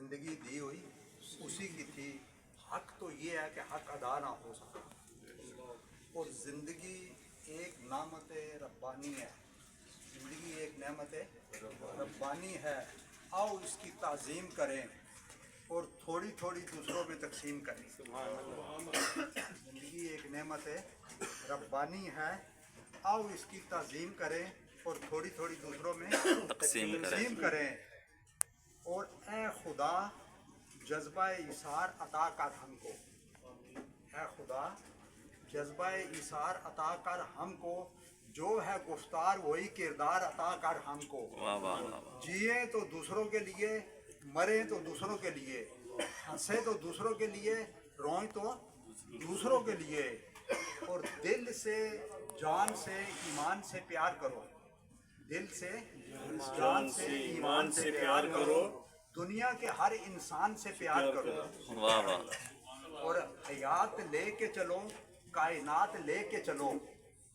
ज़िंदगी दी हुई उसी की थी। हक तो ये है कि हक अदा ना हो सका, और ज़िंदगी एक नेमत रब्बानी है। ज़िंदगी एक नेमत रब्बानी है। आओ इसकी ताज़ीम करें और थोड़ी थोड़ी दूसरों में तकसीम करें। ज़िंदगी एक नेमत रब्बानी है, आओ इसकी ताज़ीम करें और थोड़ी थोड़ी दूसरों में तकसीम करें। और ए खुदा जज्बा इसार अता कर हमको, ए खुदा जज्बा इसार अता कर हमको, जो है गुफ्तार वही किरदार अता कर हमको। जिए तो दूसरों के लिए, मरे तो दूसरों के लिए, हंसे तो दूसरों के लिए, रोएं तो दूसरों के लिए। और दिल से जान से ईमान से प्यार करो, दिल से जान से ईमान से प्यार करो, दुनिया के हर इंसान से प्यार करो। वाह वाह। और हयात लेके चलो, कायनात लेके चलो,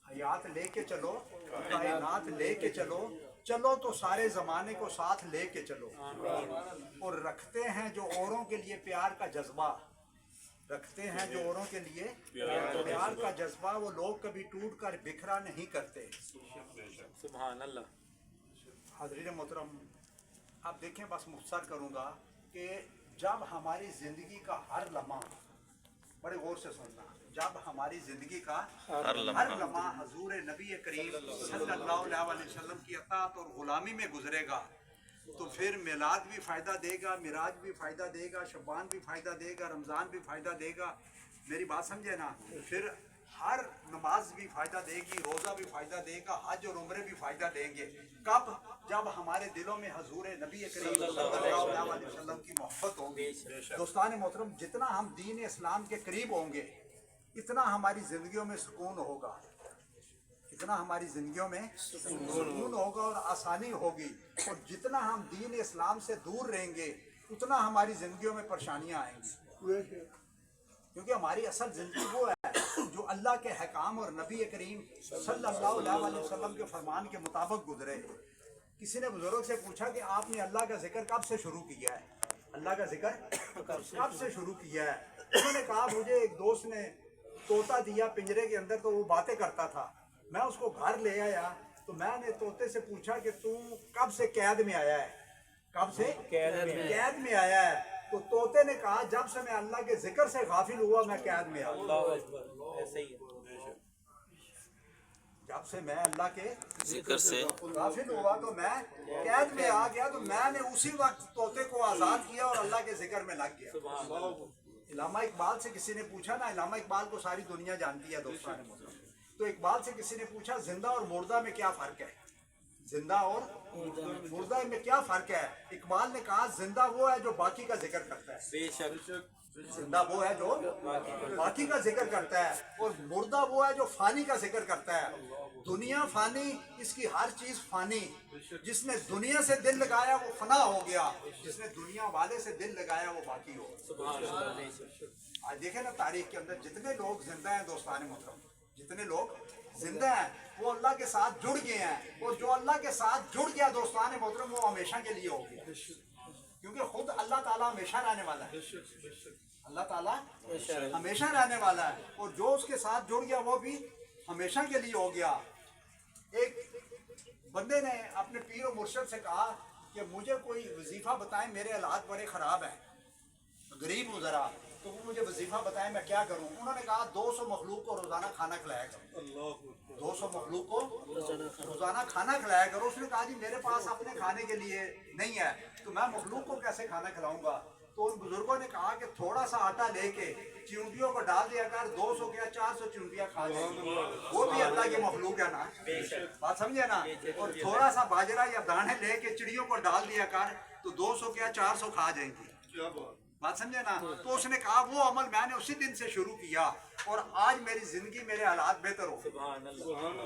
हयात लेके चलो, कायनात लेके चलो, चलो तो सारे ज़माने को साथ लेके चलो। और रखते हैं जो औरों के लिए प्यार का जज्बा, रखते हैं जो औरों के लिए प्यार का जज्बा, वो लोग कभी टूट कर बिखरा नहीं करते। सुभान अल्लाह। हाज़रीन मोहतरम, आप देखें, बस मुख्तसर करूँगा कि जब हमारी ज़िंदगी का हर लम्हा, बड़े गौर से सुनना, जब हमारी ज़िंदगी का हर लम्हा हजूर नबी करीम सल्लल्लाहु अलैहि वसल्लम की अताअत और ग़ुलामी में गुजरेगा, तो फिर मिलाद भी फ़ायदा देगा, मिराज भी फ़ायदा देगा, शबान भी फ़ायदा देगा, रमज़ान भी फ़ायदा देगा। मेरी बात समझे ना? फिर हर नमाज भी फ़ायदा देगी, रोज़ा भी फ़ायदा देगा, हज और उम्रे भी फ़ायदा देंगे। कब? जब हमारे दिलों में हजूर नबी करीम सल्लल्लाहु अलैहि वसल्लम की मोहब्बत होगी। दोस्तान मोहतरम, जितना हम दीन इस्लाम के करीब होंगे, इतना हमारी ज़िंदगियों में सुकून होगा, इतना हमारी ज़िंदगियों में सुकून होगा और आसानी होगी। और जितना हम दीन इस्लाम से दूर रहेंगे, उतना हमारी ज़िंदगियों में परेशानियाँ आएंगी। क्योंकि हमारी असल ज़िंदगी वो है जो अल्लाह के हकाम और नबी करीम सल्लल्लाहु अलैहि वसल्लम के फरमान के मुताबिक गुजरे। किसी ने बुजुर्ग से पूछा कि आपने अल्लाह का जिक्र कब से शुरू किया है, अल्लाह का जिक्र कब से शुरू किया है? उन्होंने कहा, मुझे एक दोस्त ने तोता दिया पिंजरे के अंदर, तो वो बातें करता था, मैं उसको घर ले आया, तो मैंने तोते से पूछा कि तू कब से कैद में आया है, कब से कैद में आया है? तो तोते ने कहा, जब से मैं अल्लाह के जिक्र से गाफिल हुआ मैं कैद में आ गया। जब से मैं अल्लाह के जिक्र से गाफिल हुआ तो मैं कैद में आ गया, तो मैंने उसी वक्त तोते को आज़ाद किया और अल्लाह के जिक्र में लग गया। इलामा इकबाल से किसी ने पूछा ना, इलामा इकबाल को सारी दुनिया जानती है दोस्तों ने, तो इकबाल से किसी ने पूछा, जिंदा और मुर्दा में क्या फ़र्क है, जिंदा और मुर्दा में क्या फ़र्क है? इकबाल ने कहा, जिंदा वो है जो बाकी का जिक्र करता है, बेशक जिंदा वो है जो बाकी का जिक्र करता है, और मुर्दा वो है जो फानी का जिक्र करता है। दुनिया फानी, इसकी हर चीज़ फानी। जिसने दुनिया से दिल लगाया वो फना हो गया, जिसने दुनिया वाले से दिल लगाया वो बाकी हो। आज देखें ना, तारीख के अंदर जितने लोग जिंदा हैं दोस्तान मोहतरम, जितने लोग जिंदा हैं वो अल्लाह के साथ जुड़ गए हैं, और जो अल्लाह के साथ जुड़ गया दोस्तान मोहतरम, वो हमेशा के लिए हो गया। क्योंकि खुद अल्लाह ताला हमेशा रहने वाला है, अल्लाह ताला हमेशा रहने वाला है, और जो उसके साथ जुड़ गया वो भी हमेशा के लिए हो गया। एक बंदे ने अपने पीर और मुर्शद से कहा कि मुझे कोई वजीफ़ा बताएं, मेरे हालात बड़े ख़राब हैं, गरीब हूँ ज़रा, तो वो मुझे वजीफ़ा बताएं मैं क्या करूँ? उन्होंने कहा, 200 मखलूक को रोज़ाना खाना खिलाया करो, 200 मखलूक को रोज़ाना खाना खिलाया करो। उसने कहा, जी मेरे पास अपने खाने के लिए नहीं है, तो मैं मखलूक को कैसे खाना खिलाऊंगा? तो उन बुजुर्गों ने कहा कि थोड़ा सा आटा लेके चिंटियों को डाल दिया कर, 200 क्या 400 चिंटियाँ खा लेंगी, वो भी अल्लाह के मखलूक है ना, बात समझे ना? और थोड़ा सा बाजरा या दाने लेके चिड़ियों को डाल दिया कर, तो 200 क्या 400 खा जाएंगी, बात समझे ना? तो उसने कहा, वो अमल मैंने उसी दिन से शुरू किया, और आज मेरी जिंदगी, मेरे हालात बेहतर हो गए,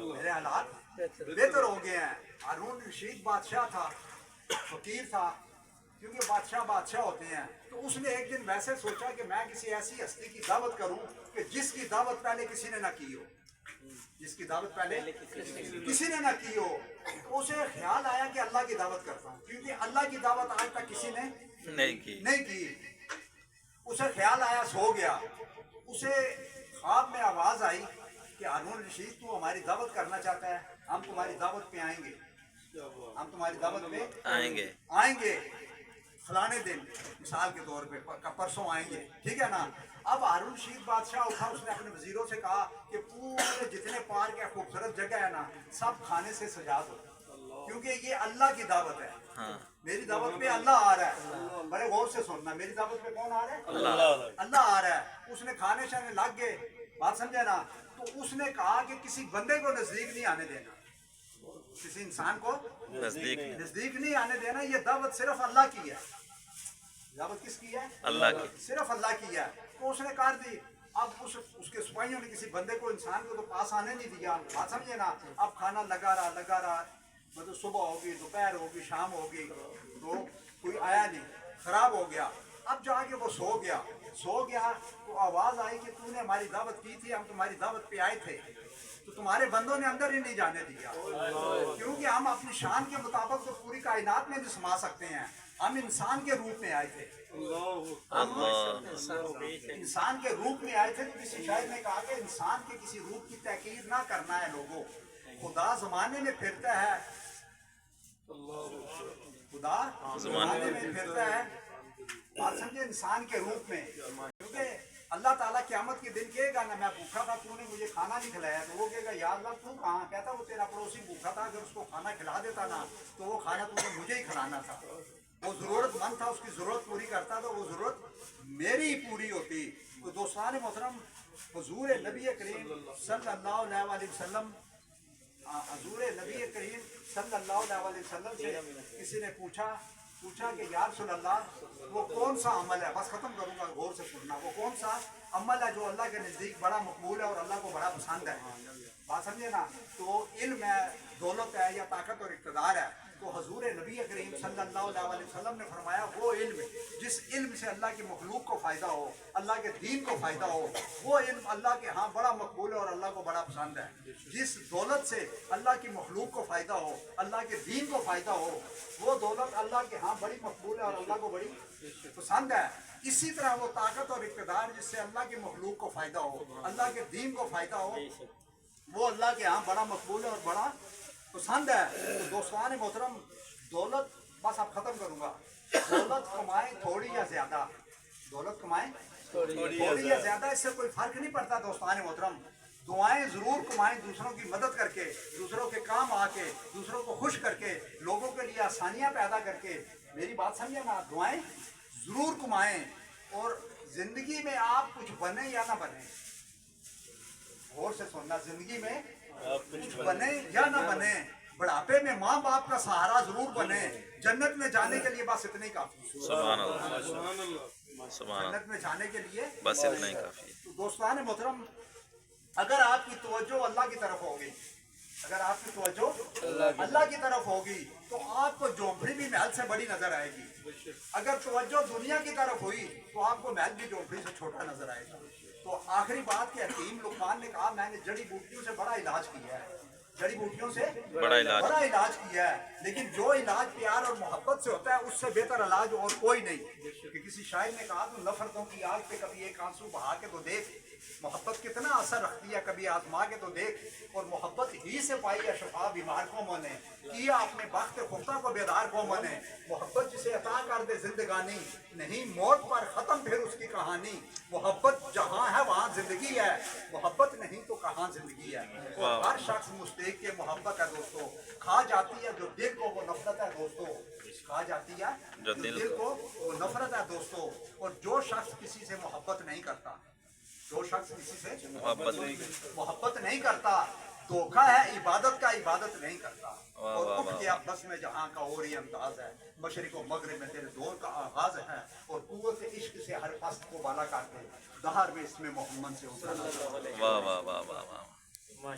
मेरे हालात बेहतर हो गए हैं। हारून रशीद बादशाह था, फकीर था, क्योंकि बादशाह होते हैं। तो उसने एक दिन वैसे सोचा कि मैं किसी ऐसी हस्ती की दावत करूं कि जिसकी दावत पहले किसी ने ना की हो, जिसकी दावत पहले किसी ने ना की हो। तो उसे ख्याल आया कि अल्लाह की दावत करता हूँ, क्योंकि अल्लाह की दावत आज तक किसी ने नहीं की। उसे ख्याल आया, सो गया। उसे ख्वाब में आवाज आई कि हारून रशीद तू हमारी दावत करना चाहता है, हम तुम्हारी दावत पे आएंगे, हम तुम्हारी दावत पे आएंगे फलाने दिन, मिसाल के तौर पे परसों आएंगे, ठीक है ना। अब हारून रशीद बादशाह उठा, उसने अपने वजीरों से कहा कि पूरे जितने पार्क है, खूबसूरत जगह है ना, सब खाने से सजा दो, क्योंकि ये अल्लाह की दावत है। मेरी दावत पे अल्लाह आ रहा है, बड़े गौर से सुनना, मेरी दावत पे कौन आ रहा है? अल्लाह आ रहा है। उसने खाने शाने लग गए, बात समझे ना। तो उसने कहा कि किसी बंदे को नजदीक नहीं आने देना, किसी इंसान को नजदीक नहीं आने देना, ये दावत सिर्फ अल्लाह की है। दावत किसकी है? अल्लाह की, सिर्फ अल्लाह की है। तो उसने कर दी। अब उसके सिपाहियों ने किसी बंदे को, इंसान को तो पास आने नहीं दिया, बात समझे ना। अब खाना लगा रहा, मतलब सुबह होगी, दोपहर होगी, शाम होगी, तो कोई आया नहीं, खराब हो गया। अब जाके वो सो गया तो आवाज आई कि तूने हमारी दावत की थी, हम तुम्हारी दावत पे आए थे, तो तुम्हारे बंदों ने अंदर ही नहीं जाने दिया, क्योंकि हम अपनी शान के मुताबिक तो पूरी कायनात में भी समा सकते हैं। हम इंसान के रूप में आए थे, इंसान के रूप में आए थे। तो किसी शायर ने कहा कि इंसान के किसी रूप की तहकीर ना करना है लोगों, खुदा जमाने में फिरता है, खुदा जमाने में फिरता है, बात समझे, इंसान के रूप में। क्योंकि अल्लाह ताला क़यामत के दिन कहेगा ना, मैं भूखा था, तूने मुझे खाना नहीं खिलाया, तो वो कहेगा या अल्लाह तू कहाँ? कहता वो तेरा पड़ोसी भूखा था, अगर उसको खाना खिला देता ना, तो वो खाना तूने मुझे ही खिलाना था। वो जरूरतमंद था, उसकी जरूरत पूरी करता, तो वो जरूरत मेरी ही पूरी होती। तो दोस्तान मोहतरम, हुजूर नबी करीम सल्लल्लाहु अलैहि वसल्लम, हुजूर नबी करीम सल्लल्लाहु अलैहि वसल्लम से किसी ने पूछा कि या रसूलल्लाह, वो कौन सा अमल है, बस खत्म करूंगा, गौर से सुनना, वो कौन सा अमल है जो अल्लाह के नज़दीक बड़ा मकबूल है और अल्लाह को बड़ा पसंद है, बात समझे ना। तो इल्म है, दौलत है, या ताकत और इक़्तिदार है। तो हुजूर नबी करीम सल्लल्लाहु अलैहि वसल्लम ने फरमाया, वो इल्म जिस इल्म से अल्लाह की मखलूक को फ़ायदा हो, अल्लाह के दीन को फ़ायदा हो, वो इल्म अल्लाह के यहाँ बड़ा मकबूल है और अल्लाह को बड़ा पसंद है। जिस दौलत से अल्लाह की मखलूक को फ़ायदा हो, अल्लाह के दीन को फ़ायदा हो, वो दौलत अल्लाह के यहाँ बड़ी मकबूल है और अल्लाह को बड़ी पसंद है। इसी तरह वो ताकत और इक़्तिदार जिससे अल्लाह की मखलूक को फ़ायदा हो, अल्लाह के दीन को फ़ायदा हो, वो अल्लाह के यहाँ बड़ा मकबूल है और बड़ा पसंद है। तो दोस्तान मोहतरम, दौलत, बस अब खत्म करूंगा, दौलत कमाएं थोड़ी या ज्यादा, दौलत कमाएं थोड़ी या ज्यादा, इससे कोई फर्क नहीं पड़ता दोस्तान मोहतरम। दुआएं जरूर कमाएं, दूसरों की मदद करके, दूसरों के काम आके, दूसरों को खुश करके, लोगों के लिए आसानियां पैदा करके, मेरी बात समझे ना, दुआएं जरूर कमाएं। और जिंदगी में आप कुछ बने या ना बने, गौर से सुनना, जिंदगी में कुछ बने या ना बने, बुढ़ापे में माँ बाप का सहारा जरूर बने, जन्नत में जाने के लिए बस इतना ही काफी, जन्नत में जाने के लिए बस इतना ही काफी। तो दोस्तान मोहतरम, अगर आपकी तवज्जो अल्लाह की तरफ होगी, अगर आपकी तवज्जो अल्लाह की तरफ होगी, तो आपको झोंपड़ी भी महल से बड़ी नजर आएगी। अगर तवज्जो दुनिया की तरफ हुई, तो आपको महल भी झोंपड़ी से छोटा नजर आएगा। तो आखिरी बात के हकीम लुकमान ने कहा, मैंने जड़ी बूटियों से बड़ा इलाज किया है, जड़ी बूटियों से बड़ा इलाज किया है, लेकिन जो इलाज प्यार और मोहब्बत से होता है, उससे बेहतर इलाज और कोई नहीं। कि किसी शायर ने कहा, तो नफरतों की आग पे कभी एक आंसू बहा के तो देख, मोहब्बत कितना असर रखती है, कभी आजमा के तो देख। और मोहब्बत ही से पाई है शफा बीमार को ने, किया अपने वक्त खुफ्ता को बेदार को ने। मोहब्बत जिसे अता कर दे जिंदगानी, नहीं मौत पर खत्म फिर उसकी कहानी। मोहब्बत जहाँ है वहाँ जिंदगी है, मोहब्बत नहीं तो कहाँ जिंदगी है। और हर शख्स मुस्तहिक के मोहब्बत है दोस्तों, खा जाती है जो दिल को वो नफरत है दोस्तों, खा जाती है जो दिल को वो नफरत है दोस्तों। और जो शख्स किसी से मोहब्बत नहीं करता, जो शख्स किसी से मोहब्बत नहीं करता, धोखा है इबादत का, इबादत नहीं करता। और उठ के आप बस में जहाँ का और ही अंदाज है, मशरिक व मगरिब में तेरे दौर का आगाज है। और कुव्वत इश्क से हर फस्त को बाला करते, दहर में इसमें मोहम्मद से उतरा। वाह वाह वाह वाह वाह।